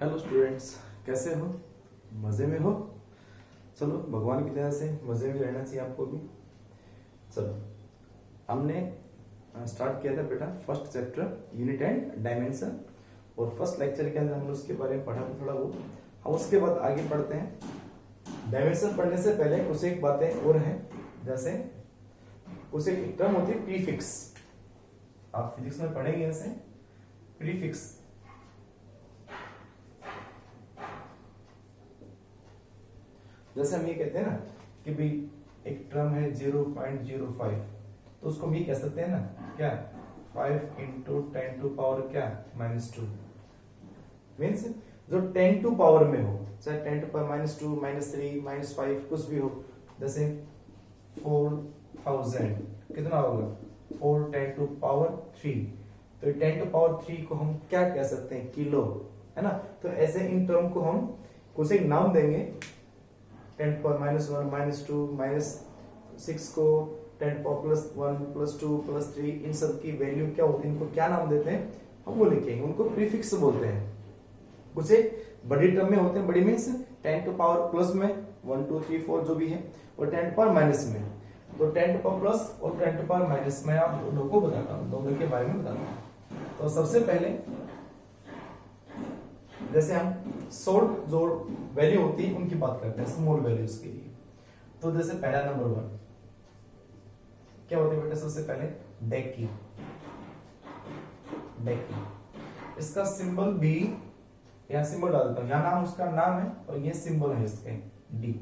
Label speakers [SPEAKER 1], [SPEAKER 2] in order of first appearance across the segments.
[SPEAKER 1] Hello students, कैसे हो? मज़े में हो? चलो, भगवान की दया से मज़े में रहना चाहिए आपको भी। चलो, हमने स्टार्ट किया था बेटा first chapter unit and dimension, और फर्स्ट लेक्चर के अंदर हमने उसके बारे में पढ़ा था थोड़ा बहुत। हम उसके बाद आगे पढ़ते हैं। डायमेंशन पढ़ने से पहले कुछ एक बातें और हैं, जैसे कुछ एक टर्म होती है प्रीफिक्स। आप फिजिक्स में पढ़ेंगे ऐसे प्रीफिक्स। जैसे हम ये कहते हैं ना कि भाई एक टर्म है 0.05, तो उसको हम ये कह सकते हैं ना क्या 5 इंटू 10 टू पावर क्या -2। मीन्स जो 10 टू पावर में हो, चाहे 10 टू पावर -2 -3 -5 कुछ भी हो। जैसे 4000 कितना होगा 4 10 टू पावर 3, तो 10 टू पावर 3 को हम क्या कह सकते हैं किलो, है ना। तो ऐसे इन टर्म को हम कुछ एक नाम देंगे। 10 टू पावर -1 -2 -6 को 10 पावर +1 +2 +3 इन सब की वैल्यू क्या होती है, इनको क्या नाम देते हैं हम वो लिखेंगे, उनको प्रीफिक्स बोलते हैं। कुछ एक बड़ी टर्म में होते हैं, बड़ी मीन्स 10 टू पावर प्लस में 1 2 3 4 जो भी है, और 10 टू पावर माइनस में। तो 10 टू पावर प्लस और 10 टू पावर माइनस में आप दोनों को बताता हूँ, दोनों के बारे में बताता हूँ। तो सबसे पहले जैसे हम शॉर्ट जो वैल्यू होती है उनकी बात करते हैं, स्मॉल वैल्यूज के लिए। तो जैसे पहला नंबर 1 क्या होती है बेटा, सबसे पहले डेकी। डेकी इसका सिंबल बी, यहाँ सिंबल डाल देता हूं, यहाँ नाम उसका नाम है और ये सिंबल है इसके डी,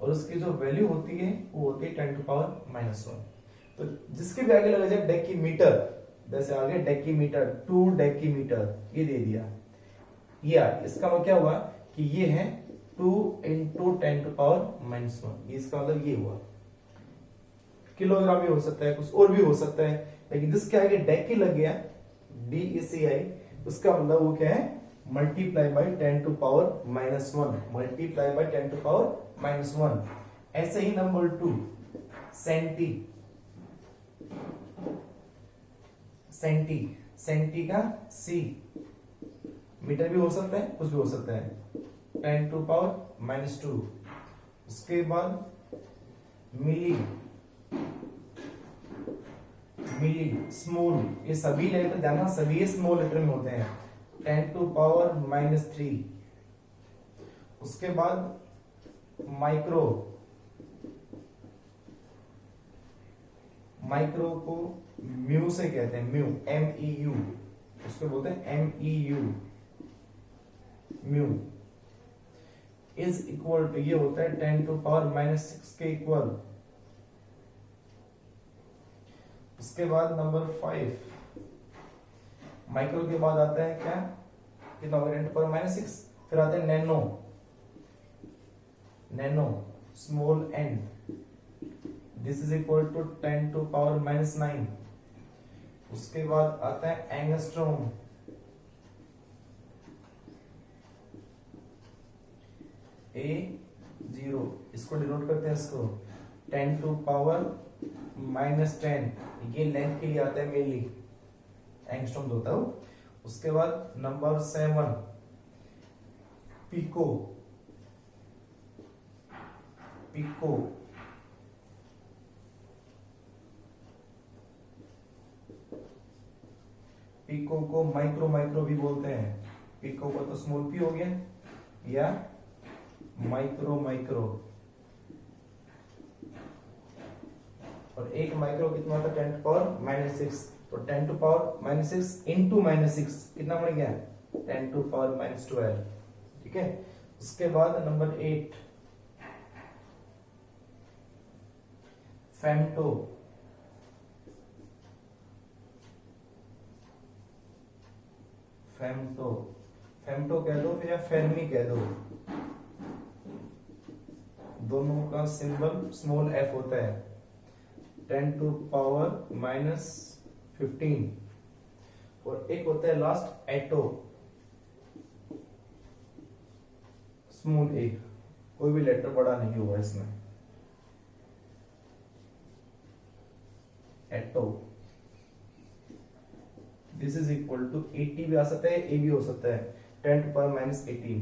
[SPEAKER 1] और उसकी जो वैल्यू होती है वो होती है 10 टू पावर -1। तो जिसके भी आगे लगा जाए डेकीमीटर, जैसे आगे डेकीमीटर 2 डेकीमीटर ये दे दिया, या इसका मतलब क्या हुआ कि ये है 2 इंटू 10 टू पावर -1, इसका मतलब ये हुआ। किलोग्राम भी हो सकता है, कुछ और भी हो सकता है, लेकिन जिसके आगे डेकी लग गया DECI, उसका मतलब वो क्या है multiply by 10 to power -1, multiply by 10 to power -1। ऐसे ही नंबर 2 सेंटी। सेंटी, सेंटी का C, मीटर भी हो सकता है, कुछ भी हो सकता है, 10 टू पावर -2। उसके बाद मिली, मिली स्मॉल, ये सभी लेटर जाना, सभी स्मॉल लेटर में होते हैं, 10 टू पावर -3। उसके बाद माइक्रो, माइक्रो को म्यू से कहते हैं, म्यू MEU, उसको बोलते हैं MEU, mu is equal to, ये होता है 10 टू पावर -6 के इक्वल। उसके बाद नंबर 5 माइक्रो के बाद आता है क्या, कितना होगा 10 टू पावर -6, फिर आता है nano, nano small n, this is equal to 10 to power -9। उसके बाद आता है एंगस्ट्रॉम, A0, इसको डिनोट करते हैं, इसको 10 टू पावर -10, ये लेंथ के लिए आता है मेनली, एंगस्ट्रॉम होता है। उसके बाद नंबर 7 पिको, पिको पिको को माइक्रो, माइक्रो भी बोलते हैं। पिको को तो स्मॉल p हो गया, या माइक्रो, माइक्रो। और एक माइक्रो कितना होता है 10 टू पावर -6, तो 10 टू पावर -6 इंटू -6 कितना बन गया 10 टू पावर -12, ठीक है। उसके बाद नंबर 8 फेम्टो, फेम्टो, फेम्टो कह दो या फेर्मी कह दो, दोनों का सिंबल स्मॉल f होता है, 10 टू पावर -15। और एक होता है लास्ट एटो, स्मॉल a, कोई भी लेटर बड़ा नहीं हुआ इसमें, एटो। दिस इज इक्वल टू 80 भी आ सकता है, ए भी हो सकता है, 10 टू पावर माइनस 18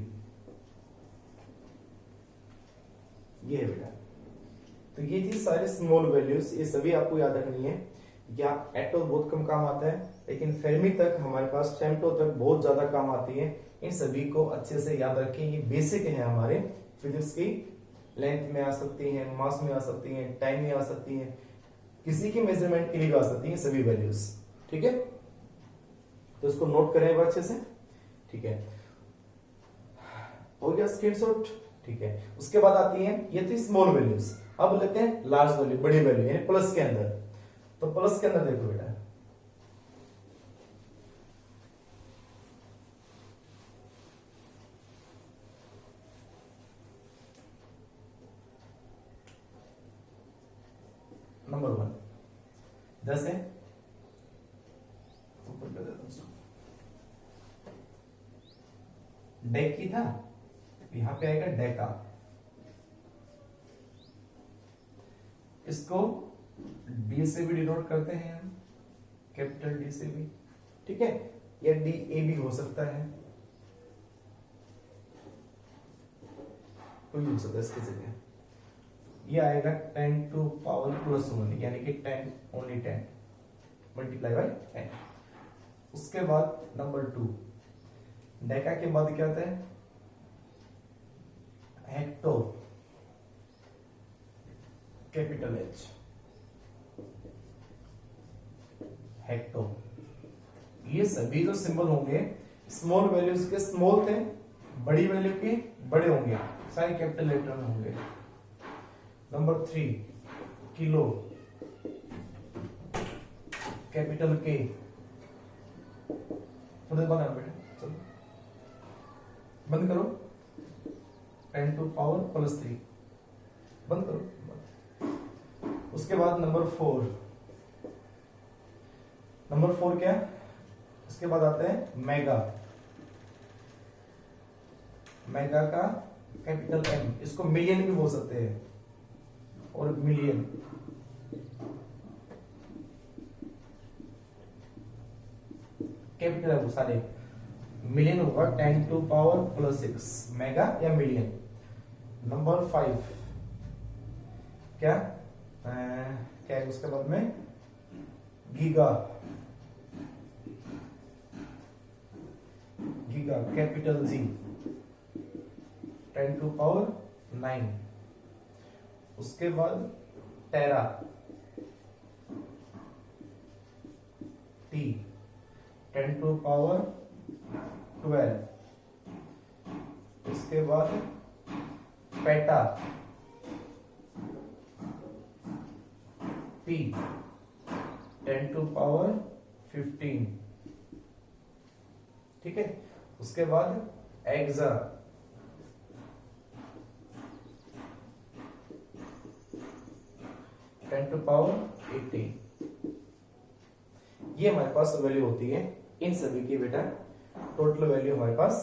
[SPEAKER 1] ये है बेटा। तो ये थी सारी स्मॉल वैल्यूज, ये सभी आपको याद रखनी है। या एटो बहुत कम काम आता है, लेकिन फेर्मी तक हमारे पास, फेम्टो तक बहुत ज्यादा काम आती है। इन सभी को अच्छे से याद रखें, ये बेसिक है हमारे फिजिक्स की। लेंथ में आ सकती है, मास में आ सकती है, टाइम में आ सकती है, किसी की मेजरमेंट के लिए भी आ सकती है सभी वैल्यूज। ठीक है, तो इसको नोट करें एक बार अच्छे से। ठीक है, हो गया स्क्रीनशॉट। ठीक है, उसके बाद आती है, ये थी स्मॉल वैल्यूज। अब लेते हैं लार्ज वैल्यू, बड़ी वैल्यू, यानी प्लस के अंदर। तो प्लस के अंदर देखो बेटा, नंबर 1 10 है, ऊपर कर देता हूं। डेक की था, यहां पे आएगा डेका। इसको डी से भी डिनोट करते हैं हम, कैपिटल डी से भी। ठीक है, या डी ए भी हो सकता है, कोई भी हो सकता है इसकी जगह। ये आएगा 10 टू पावर प्लस 1, यानी कि 10 ओनली 10 मल्टीप्लाई बाय 10। उसके बाद नंबर 2, डेका के बाद क्या आता है, हेक्टो, कैपिटल एच, हेक्टो। ये सभी जो सिंबल होंगे स्मॉल वैल्यूज के स्मॉल थे, बड़ी वैल्यू के बड़े होंगे, सारे कैपिटल लेटर में होंगे। नंबर 3 किलो, कैपिटल के। थोड़ा बंद करो बेटा, चलो बंद करो, 10 टू पावर प्लस 3, बंद करो। उसके बाद नंबर 4, नंबर 4 क्या है, इसके बाद आता है मेगा। मेगा का कैपिटल एम, इसको मिलियन भी बोल सकते हैं, और मिलियन। कैपिटल है वो सारे, मिलियन होगा 10 टू पावर प्लस 6, मेगा या मिलियन। नंबर 5 क्या क्या है उसके बाद में, giga, giga capital G, 10 to power 9। उसके बाद टेरा, टी, 10 टू पावर 12। उसके बाद पेटा, पी, 10 टू पावर 15। ठीक है, उसके बाद एक्सा, टेन टू पावर 18। ये हमारे पास वैल्यू होती है इन सभी की बेटा। टोटल वैल्यू हमारे पास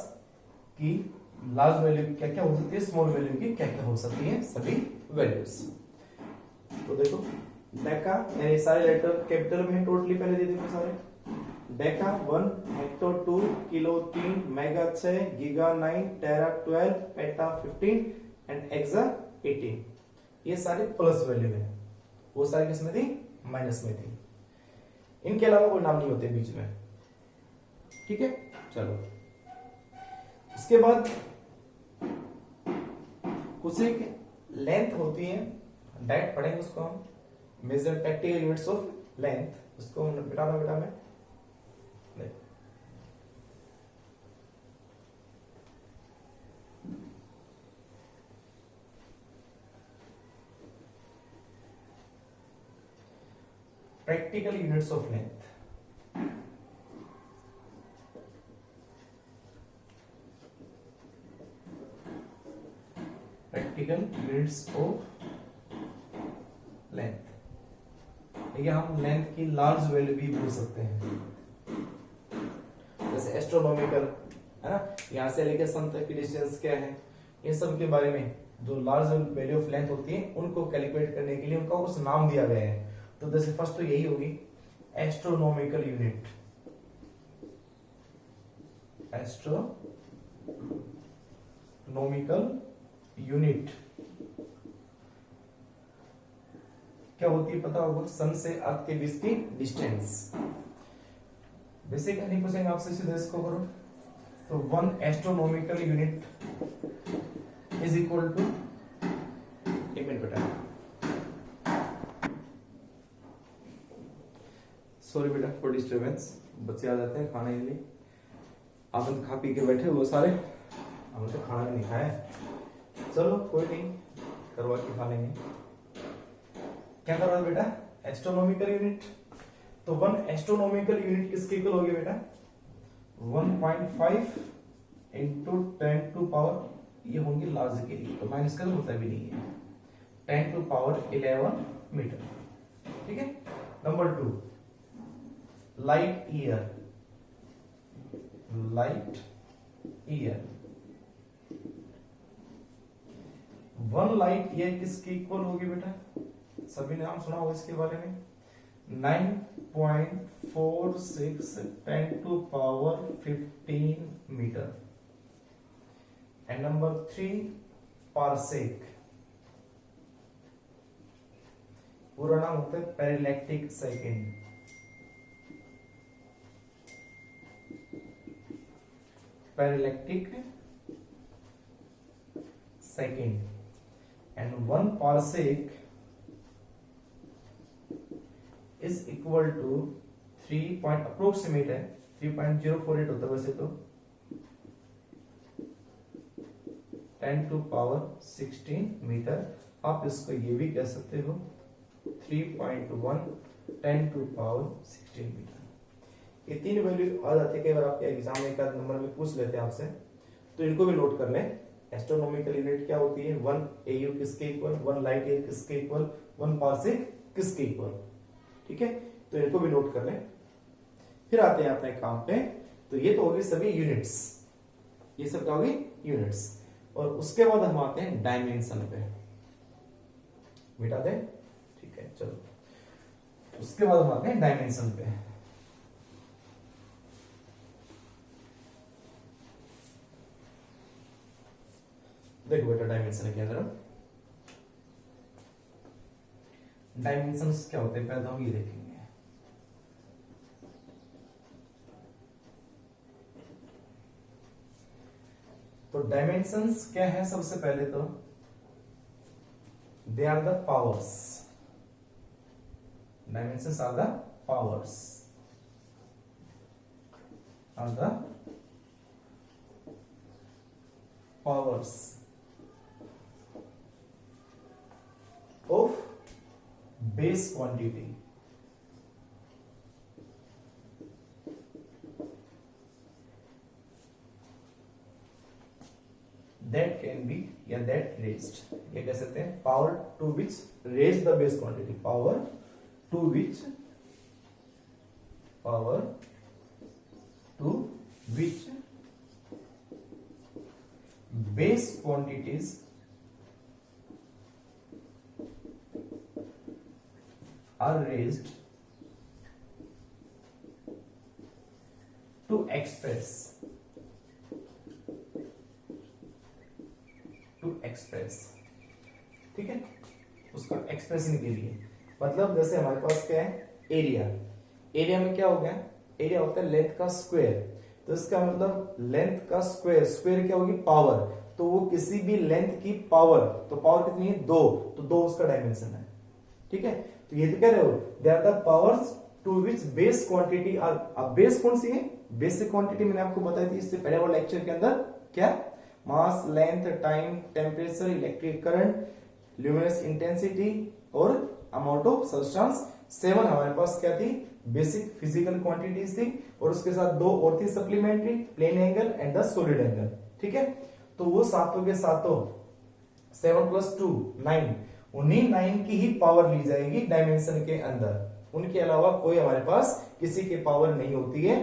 [SPEAKER 1] की लार्ज वैल्यू क्या क्या हो सकती है, स्मॉल वैल्यू की क्या क्या हो सकती है, सभी वैल्यूज। तो देखो डेका, यानी सारे लेटर कैपिटल में टोटली पहले दे देंगे सारे। Deca 1, hecto 2, kilo 3, mega 6, giga 9, tera 12, peta 15 and exa 18। ये सारे प्लस वैल्यू है, वो सारे किसमें थी, माइनस में थी। इनके अलावा कोई नाम नहीं होते बीच में। ठीक है, चलो उसके बाद कुछ एक लेंथ होती है, डायरेक्ट पढ़ेंगे उसको हम, major practical units of length. उसको बेटा में practical units of length। practical units of length, देखिए हम लेंथ की लार्ज वैल्यू भी बोल सकते हैं, जैसे एस्ट्रोनॉमिकल है ना, यहां से लेकर सन तक की डिस्टेंस क्या है, इन सब के बारे में जो लार्ज वैल्यू ऑफ लेंथ होती है उनको कैलकुलेट करने के लिए उनका कुछ नाम दिया गया है। तो जैसे फर्स्ट तो यही होगी एस्ट्रोनॉमिकल यूनिट, एस्ट्रोनॉमिकल यूनिट क्या होती है पता होगा, सन से अर्थ के बीच की डिस्टेंस। बेसिक नहीं पूछेंगे आपसे, सीधे इसको करो। तो 1 astronomical unit is equal to, एक मिनट बेटा, सॉरी बेटा फॉर डिस्टर्बेंस, बच्चे आ जाते हैं खाने के लिए। आप तो खा पी के बैठे हुए सारे, हम तो खाना नहीं खाया। चलो कोई नहीं, करवा के खा लेंगे। क्या कर रहा है बेटा, एस्ट्रोनॉमिकल यूनिट। तो 1 एस्ट्रोनॉमिकल यूनिट किसके इक्वल होगी बेटा, 1.5 इंटू 10 टू पावर, ये होंगे लार्ज के लिए, तो माइनस का तो होता भी नहीं है, 10 टू पावर 11 मीटर। ठीक है। Number 2, light year. Light year, 1 light year किसके इक्वल होगी बेटा, सभी ने नाम सुना होगा इसके बारे में, 9.46 10 टू पावर 15 मीटर। एंड नंबर 3, पारसेक, पूरा नाम होता है parallactic second. Parallactic second. And 1 parsec is equal to 3 point approximate है, 3.048 होता है वैसे तो, 10 टू पावर 16 मीटर। आप इसको ये भी कह सकते हो 3.1 10 टू पावर 16 मीटर। ये 3 वैल्यू आ जाती है, कई बार आपके एग्जाम में एक आध नंबर में पूछ लेते हैं आपसे, तो इनको भी नोट कर लें। एस्ट्रोनॉमिकल यूनिट क्या होती है, 1 AU किसके इक्वल, 1 लाइट ईयर किसके इक्वल, 1 पारसेक किसके इक्वल। ठीक है, तो इनको भी नोट कर लें। फिर आते हैं अपने काम पे। तो ये तो होगी सभी यूनिट्स, ये सब क्या होगी, यूनिट्स। और उसके बाद हम आते हैं डायमेंशन पे, मिटा दें, ठीक है। चलो, उसके बाद हम आते हैं डायमेंशन पे। देखो बेटा, डायमेंशन के अंदर डायमेंशंस क्या होते हैं पहले हम ये देखेंगे। तो डायमेंशंस क्या है, सबसे पहले तो they are the powers. Dimensions are the powers, are the powers of base quantity that can be या that raised, ये कह सकते हैं power to which raised the base quantity, power to which base quantities are raised to express ठीक है, उसका expression के लिए। मतलब जैसे हमारे पास क्या है, एरिया। एरिया में क्या हो गया, एरिया होता है लेंथ का स्क्वायर, तो इसका मतलब लेंथ का स्क्वायर, स्क्वायर क्या होगी, पावर। तो वो किसी भी लेंथ की पावर, तो पावर कितनी है, 2, तो 2 उसका डायमेंशन है। ठीक है, तो ये तो कह रहे हो they are the powers to which base quantity are. अब बेस कौन सी है, बेसिक क्वांटिटी मैंने आपको बताई थी इससे पहले वाले लेक्चर के अंदर, क्या, mass, length, time, temperature, electric current, luminous intensity और अमाउंट ऑफ सब्सटेंस। 7 हमारे पास क्या थी, बेसिक फिजिकल क्वांटिटीज थी, और उसके साथ 2 और थी supplementary, plane angle and the solid angle. ठीक है, तो वो सातों के सातों 7 + 2 9, उन्हीं 9 की ही पावर ली जाएगी डायमेंशन के अंदर। उनके अलावा कोई हमारे पास किसी की पावर नहीं होती है।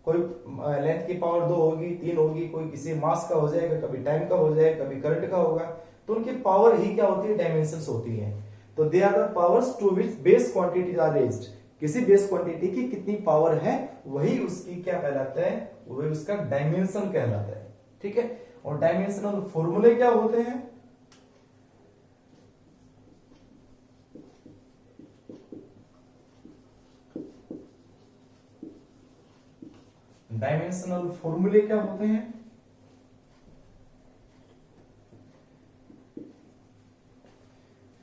[SPEAKER 1] कोई लेंथ की पावर 2 होगी, 3 होगी, कोई किसी मास का हो जाएगा, कभी टाइम का हो जाएगा, कभी करंट का होगा, तो उनकी पावर ही क्या होती है, डायमेंशंस होती है। तो they are the powers to which base quantities are raised, किसी बेस क्वांटिटी की कितनी पावर है वही उसकी क्या कहलाता है, वही उसका डायमेंशन कहलाता है। ठीक है, और डायमेंशनल फॉर्मूले क्या होते हैं, डायमेंशनल फॉर्मूले क्या होते हैं,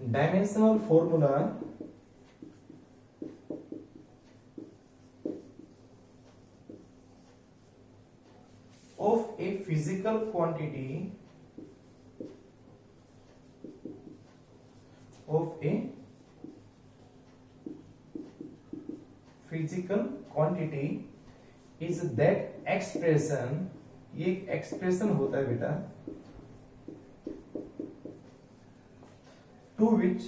[SPEAKER 1] dimensional formula of a physical quantity is that expression, ये एक एक्सप्रेशन होता है बेटा, to which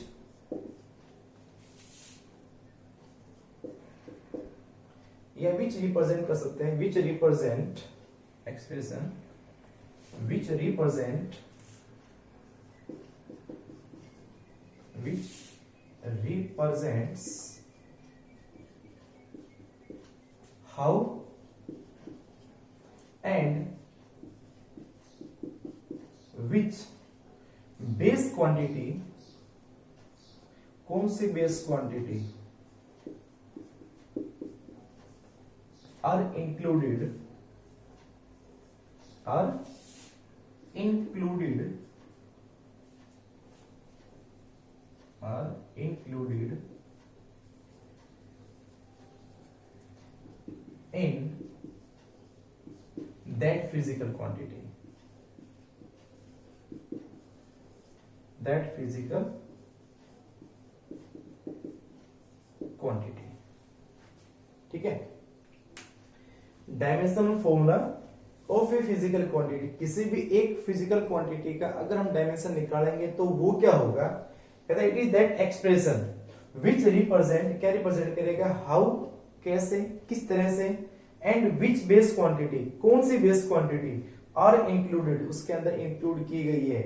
[SPEAKER 1] या which रिप्रेजेंट कर सकते हैं, which represent expression which represents how and which base quantity, कौन सी base quantity are included in that physical quantity, ठीक है। Dimensional formula of a physical quantity, किसी भी एक फिजिकल क्वांटिटी का अगर हम डायमेंशन निकालेंगे तो वो क्या होगा, कहता है it is that expression which represent, क्या रिप्रेजेंट करेगा, हाउ, कैसे, किस तरह से, एंड विच बेस क्वांटिटी, कौन सी बेस क्वांटिटी आर इंक्लूडेड, उसके अंदर इंक्लूड की गई है,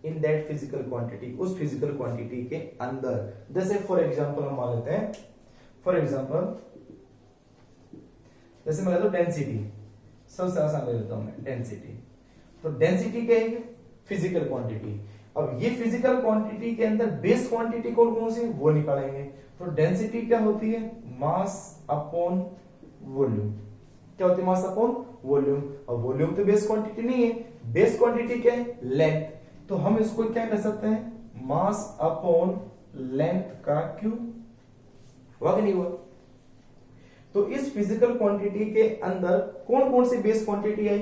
[SPEAKER 1] इन दैट फिजिकल क्वांटिटी, उस फिजिकल क्वांटिटी के अंदर। जैसे फॉर एग्जांपल हम मान लेते हैं, फॉर एग्जांपल जैसे मैं लेता हूं डेंसिटी, सबसे आसान ले लेता हूं मैं डेंसिटी। तो डेंसिटी क्या है, फिजिकल क्वांटिटी। अब ये फिजिकल क्वांटिटी के अंदर बेस क्वांटिटी कौन कौन सी वो निकालेंगे। तो डेंसिटी क्या होती है, मास अपॉन वॉल्यूम। क्या होती है, मास अपॉन वॉल्यूम। और वॉल्यूम तो बेस क्वांटिटी नहीं है, बेस क्वांटिटी क्या है, लेंथ। तो हम इसको क्या कर सकते हैं, मास अपॉन लेंथ का क्यूब। हुआ कि नहीं हुआ। तो इस फिजिकल क्वांटिटी के अंदर कौन कौन सी बेस क्वांटिटी आई,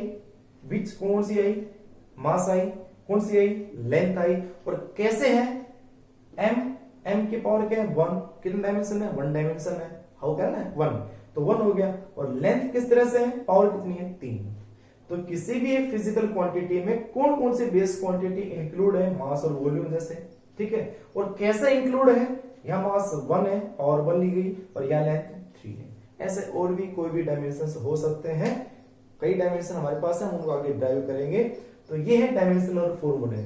[SPEAKER 1] विच कौन सी आई, मास आई, कौन सी आई, लेंथ आई, और कैसे है, एम की पावर क्या है, 1। कितने डायमेंशन है, 1 डायमेंशन है, हाउ करना है, 1। तो 1 हो गया। और लेंथ किस तरह से है, पावर कितनी है, 3। तो किसी भी एक फिजिकल क्वांटिटी में कौन कौन सी बेस क्वांटिटी इंक्लूड है, मास और वॉल्यूम जैसे, ठीक है। और कैसे इंक्लूड है, यहां मास 1 है, पावर 1 ली गई, और यहां लेंथ 3 है। ऐसे और भी कोई भी डायमेंशन हो सकते हैं, कई डायमेंशन हमारे पास है, हम उनको आगे ड्राइव करेंगे। तो ये है डायमेंशनल फॉर्मूले,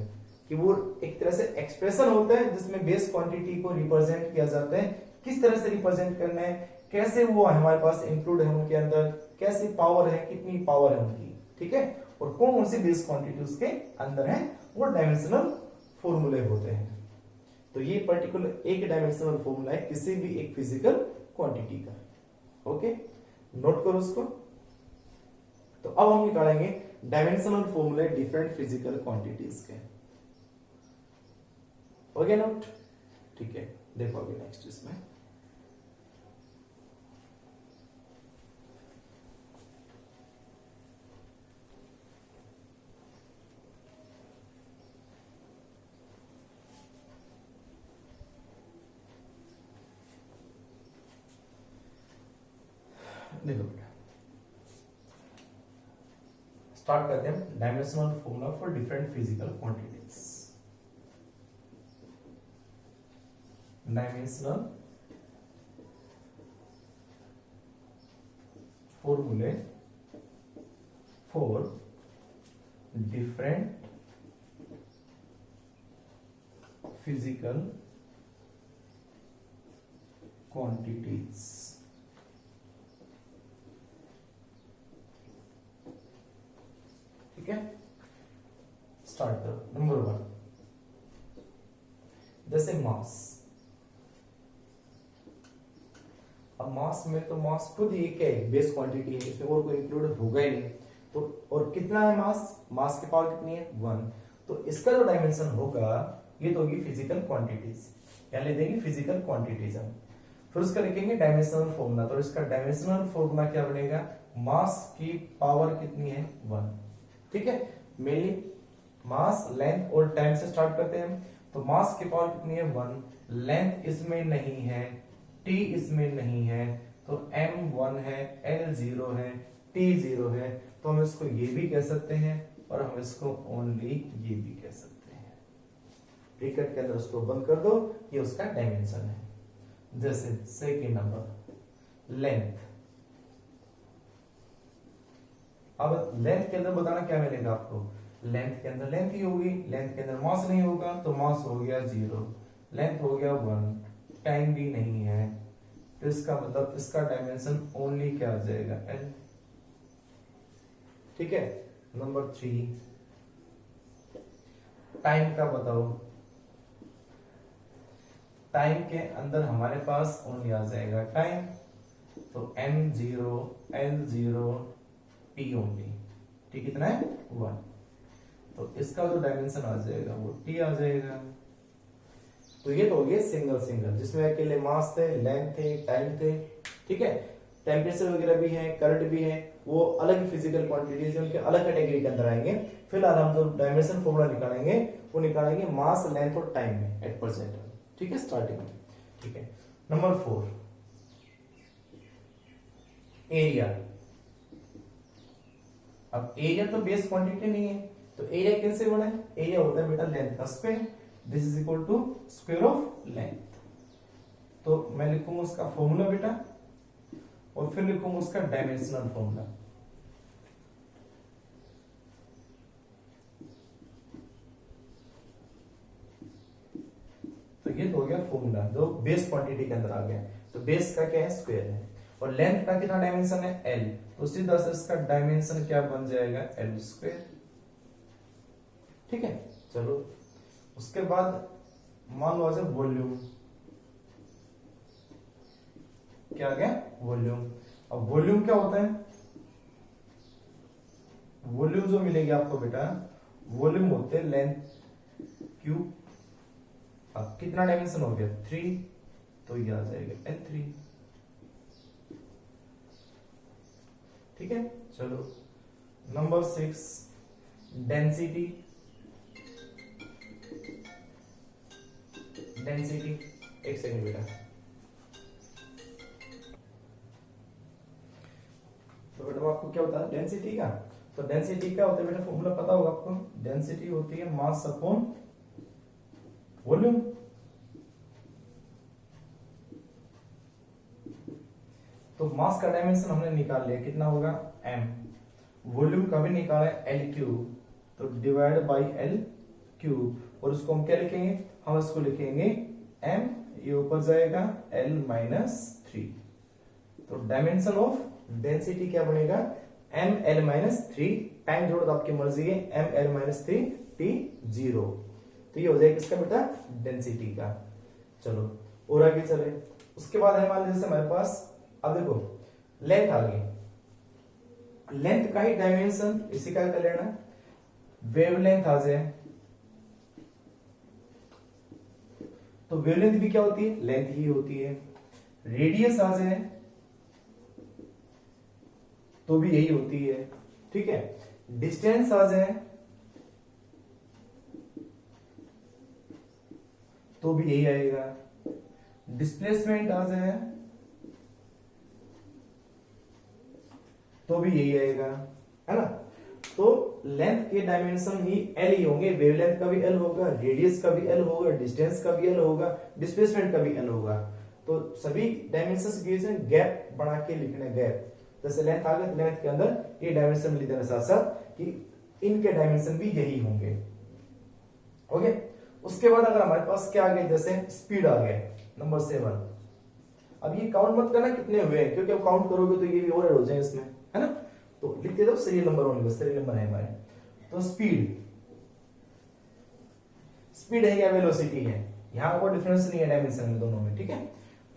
[SPEAKER 1] कि वो एक तरह से एक्सप्रेशन होता है जिसमें बेस क्वांटिटी को रिप्रेजेंट किया जाता है। किस तरह से रिप्रेजेंट करना है, कैसे वो हमारे पास इंक्लूड है उनके अंदर, कैसी पावर है, कितनी पावर है उनकी, ठीक है, और कौन कौन सी बेस क्वांटिटी उसके अंदर है, वो डायमेंशनल फॉर्मूले होते हैं। तो ये पर्टिकुलर एक डायमेंशनल फॉर्मूला है किसी भी एक फिजिकल क्वांटिटी का। ओके, नोट करो उसको। तो अब हम निकालेंगे डायमेंशनल फॉर्मूले डिफरेंट फिजिकल क्वांटिटीज के। हो गया नोट, ठीक है। देखो अभी नेक्स्ट इसमें देखो बेटा, स्टार्ट करते हैं dimensional formula for different physical quantities. Dimensional फॉर्मूले फॉर डिफरेंट फिजिकल क्वांटिटीज। ठीक है, स्टार्ट करो। नंबर 1, जैसे मास। अब मास में तो मास खुद ही क्या है, बेस क्वांटिटी है, इसमें और कोई इंक्लूड होगा ही नहीं। तो और कितना है मास, मास की पावर कितनी है 1। तो इसका जो डायमेंशन होगा ये तो होगी फिजिकल क्वांटिटीज, या ले देंगे फिजिकल क्वांटिटीज हम। फिर उसका लिखेंगे डायमेंशनल फॉर्मूला। तो इसका डायमेंशनल फॉर्मूला क्या बनेगा, मास की पावर कितनी है 1। ठीक है, मेनली मास, लेंथ और टाइम से स्टार्ट करते हैं। तो मास की पावर कितनी है 1, लेंथ इसमें नहीं है, t इसमें नहीं है, तो m 1 है, l 0 है, t 0 है। तो हम इसको ये भी कह सकते हैं और हम इसको ओनली ये भी कह सकते हैं। ब्रैकेट के अंदर उसको बंद कर दो, ये उसका डायमेंशन है। जैसे सेकंड नंबर लेंथ। अब लेंथ के अंदर बताना क्या मिलेगा आपको, लेंथ के अंदर लेंथ ही होगी, लेंथ के अंदर मास नहीं होगा, तो मास हो गया 0, लेंथ हो गया 1, टाइम भी नहीं है, तो इसका मतलब इसका डायमेंशन ओनली क्या आ जाएगा l। ठीक है, नंबर 3 टाइम का बताओ। टाइम के अंदर हमारे पास ओनली आ जाएगा टाइम, तो m0 l0 t only, t कितना है 1। तो इसका जो डायमेंशन आ जाएगा वो t आ जाएगा। तो ये तो हो गया सिंगल सिंगल, जिसमें अकेले मास थे, लेंथ थे, टाइम थे। ठीक है, टेम्परेचर वगैरह भी है, करंट भी है, वो अलग फिजिकल क्वांटिटीज, उनके अलग कैटेगरी के अंदर आएंगे। फिलहाल हम जो डायमेंशन फॉर्मूला निकालेंगे वो निकालेंगे मास, लेंथ और टाइम में एट परसेंट। ठीक है, स्टार्टिंग में। ठीक है, नंबर 4 एरिया। अब एरिया तो बेस क्वांटिटी नहीं है, तो एरिया कैसे बना है, एरिया होता है बेटा लेंथ का square, this is equal to square of length. तो मैं लिखूंगा उसका फॉर्मूला बेटा, और फिर लिखूंगा उसका डायमेंशनल फॉर्मूला। तो ये तो हो गया फॉर्मूला जो बेस क्वांटिटी के अंदर आ गया। तो बेस का क्या है, स्क्वायर है, और लेंथ का कितना डायमेंशन है l, तो सीधा से इसका डायमेंशन क्या बन जाएगा l स्क्वायर। ठीक है, चलो उसके बाद मान लो आज वॉल्यूम। क्या आ गया, वॉल्यूम। अब वॉल्यूम क्या होता है, वॉल्यूम जो मिलेगी आपको बेटा, वॉल्यूम होते हैं लेंथ क्यूब। अब कितना डायमेंशन हो गया 3, तो ये आ जाएगा L3। ठीक है, चलो नंबर 6 डेंसिटी। डेंसिटी, एक सेकंड बेटा। तो बेटा आपको क्या होता है डेंसिटी का, तो डेंसिटी क्या होता है बेटा, फॉर्मूला पता होगा आपको। डेंसिटी होती है मास अपॉन वॉल्यूम। तो मास का डायमेंशन हमने निकाल लिया, कितना होगा m, वॉल्यूम का भी निकाला है l क्यूब, तो डिवाइड बाई l क्यूब, और उसको हम क्या लिखेंगे, हम इसको लिखेंगे m, ये ऊपर जाएगा l माइनस 3। तो डायमेंशन ऑफ डेंसिटी क्या बनेगा m l माइनस 3, टाइम जोड़ दो आपकी मर्जी है, m l माइनस 3 t 0। तो ये हो जाएगा इसका बेटा डेंसिटी का। चलो और आगे चले, उसके बाद है मान लीजिए जैसे हमारे पास, अब देखो लेंथ आ गई, लेंथ का ही डायमेंशन इसी का कर लेना, वेवलेंथ आ जाए, तो वेवलेंथ भी क्या होती है, लेंथ ही होती है। रेडियस आ जाए तो भी यही होती है। ठीक है, डिस्टेंस आ जाए तो भी यही आएगा, डिस्प्लेसमेंट आ जाए तो भी यही आएगा, है ना। तो लेंथ के डायमेंशन ही एल ही होंगे, वेवलेंथ का भी एल होगा, रेडियस का भी एल होगा, डिस्टेंस का भी एल होगा, डिस्प्लेसमेंट का भी एल होगा। तो सभी डायमेंशंस के बीच में गैप बना के लिखना, गैप। जैसे लेंथ आ गया, लेंथ के अंदर ये डायमेंशन लिख देना साथ साथ कि इनके डायमेंशन भी यही होंगे। ओके, उसके बाद अगर हमारे पास क्या आ गया, जैसे स्पीड आ गया नंबर 7। अब ये काउंट मत करना कितने हुए हैं, क्योंकि अब काउंट करोगे तो ये भी और ऐड हो जाए इसमें, है ना। तो लिख दे दो serial number only, serial number है हमारे। तो स्पीड है या वेलोसिटी है, यहां कोई डिफरेंस नहीं है डायमेंशन में दोनों में, ठीक है।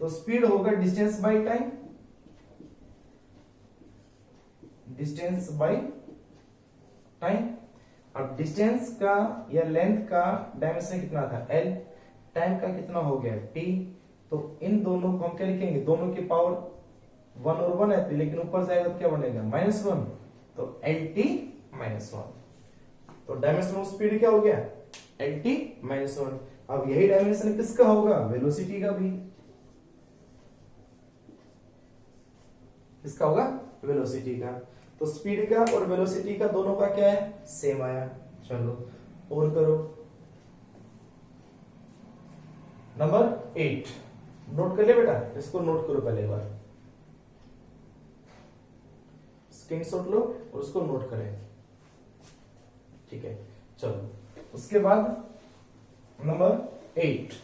[SPEAKER 1] तो स्पीड होगा distance by time, distance by time. अब डिस्टेंस का या लेंथ का डायमेंशन कितना था l, टाइम का कितना हो गया t। तो इन दोनों को हम क्या लिखेंगे, दोनों की पावर 1 और 1 है, लेकिन ऊपर जाएगा तो क्या बनेगा -1, तो lt -1। तो डायमेंशन ऑफ स्पीड क्या हो गया, lt -1। अब यही डायमेंशन किसका होगा, वेलोसिटी का भी। किसका होगा, वेलोसिटी का। तो स्पीड का और वेलोसिटी का दोनों का क्या है, सेम आया। चलो और करो नंबर 8। नोट कर ले बेटा, इसको नोट करो पहले एक बार, स्क्रीनशॉट लो और उसको नोट करें, ठीक है। चलो उसके बाद नंबर 8,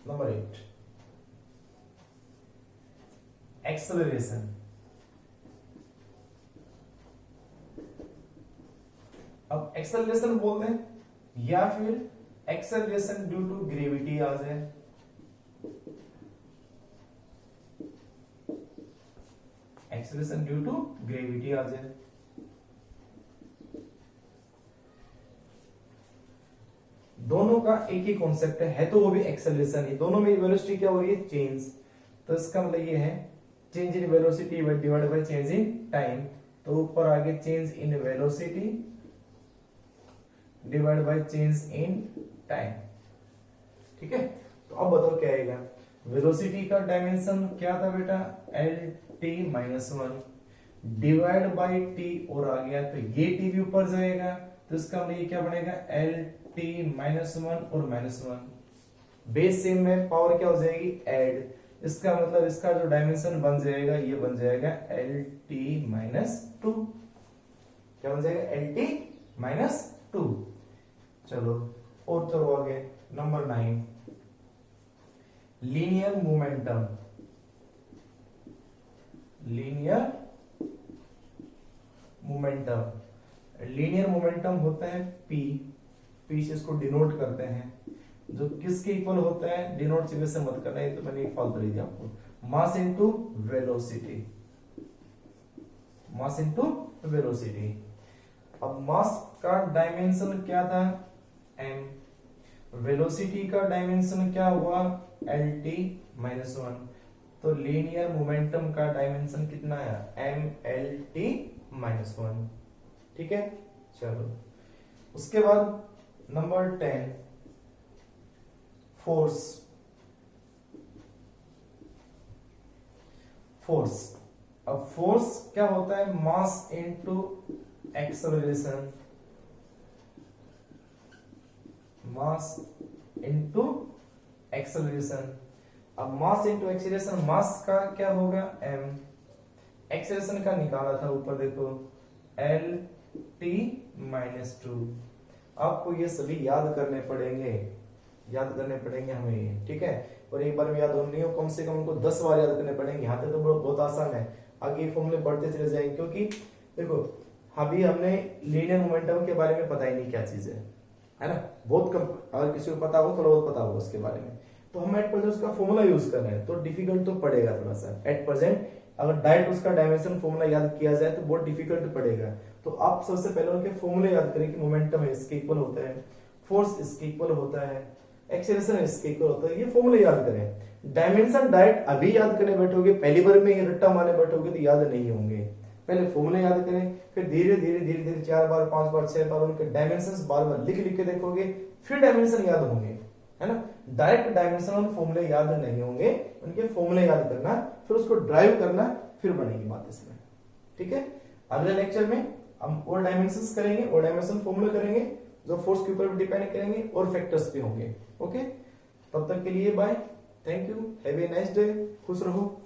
[SPEAKER 1] नंबर 8 एक्सेलरेशन। अब एक्सेलरेशन बोलते हैं या फिर एक्सेलरेशन ड्यू टू ग्रेविटी आ जाए। एक्सेलरेशन ड्यू टू ग्रेविटी आ जाए। दोनों का एक ही कॉन्सेप्ट है तो वो भी एक्सेलरेशन ही, दोनों में वेलोसिटी क्या हो रही है, चेंज। तो इसका मतलब ये है change in velocity divided by change in time. तो ऊपर आगे change in velocity divide by change in time, ठीक है। तो अब बताओ क्या आएगा, वेलोसिटी का डायमेंशन क्या था बेटा, lt-1 डिवाइड बाय t और आ गया तो ये t भी ऊपर जाएगा, तो इसका मतलब ये क्या बनेगा, lt-1 और -1 बेस सेम में पावर क्या हो जाएगी, ऐड। इसका मतलब इसका जो डायमेंशन बन जाएगा ये बन जाएगा lt-2। क्या बन जाएगा, lt-2। चलो और तो आगे number 9 linear momentum. Linear momentum होता है p से इसको डिनोट करते हैं, जो किसके इक्वल होता है, डिनोट से वैसे मत करना, ये तो मैंने एक फालतू दिया आपको, mass into velocity. Mass into velocity. अब मास का डायमेंशन क्या था, m, वेलोसिटी का डायमेंशन क्या हुआ, lt-1। तो लीनियर मोमेंटम का डायमेंशन कितना है, mlt-1, ठीक है। चलो उसके बाद नंबर 10 फोर्स। अब फोर्स क्या होता है, mass into acceleration. Mass into acceleration. अब मास इनटू एक्सेलरेशन, मास का क्या होगा m, एक्सेलरेशन का निकाला था ऊपर देखो lt-2। आपको ये सभी याद करने पड़ेंगे हमें ये, ठीक है। और एक बार में याद होने नहीं हो, कम से कम उनको 10 बार याद करने पड़ेंगे। यहाँ तक तो बहुत आसान है, आगे फॉर्मूले बढ़ते चले जाएंगे, क्योंकि देखो अभी हमने लीनियर मोमेंटम के बारे में पता ही नहीं क्या चीज है ना। बहुत कम, अगर किसी को पता हो, थोड़ा बहुत पता होगा उसके बारे में, तो हम एट प्रेजेंट उसका फॉर्मूला यूज कर रहे हैं, तो डिफिकल्ट तो पड़ेगा थोड़ा सा एट प्रेजेंट। अगर डायरेक्ट उसका डायमेंशन फॉर्मूला याद किया जाए तो बहुत डिफिकल्ट पड़ेगा। तो आप सबसे पहले उनके फॉर्मूले याद करें कि मोमेंटम इसके इक्वल होता है, फोर्स इसके इक्वल होता है, एक्सेलरेशन इसके इक्वल होता है, ये फॉर्मूले याद करें। डायमेंशन डायरेक्ट अभी याद करने बैठोगे, पहली बार में ये रट्टा मारने बैठोगे तो याद नहीं होंगे। पहले फॉर्मूले याद करें, फिर धीरे धीरे 4 बार 5 बार 6 बार उनके डायमेंशंस बार बार लिख के देखोगे, फिर डायमेंशन याद होंगे, है ना। डायरेक्ट डायमेंशन और फॉर्मूले याद नहीं होंगे, उनके फॉर्मूले याद करना, फिर उसको ड्राइव करना, फिर बनेगी बात इसमें, ठीक है। अगले लेक्चर में हम और डायमेंशंस करेंगे और डायमेंशन फॉर्मूला करेंगे जो फोर्स के ऊपर डिपेंड करेंगे और फैक्टर्स भी होंगे। ओके, तब तक के लिए bye, thank you, have a nice day, खुश रहो।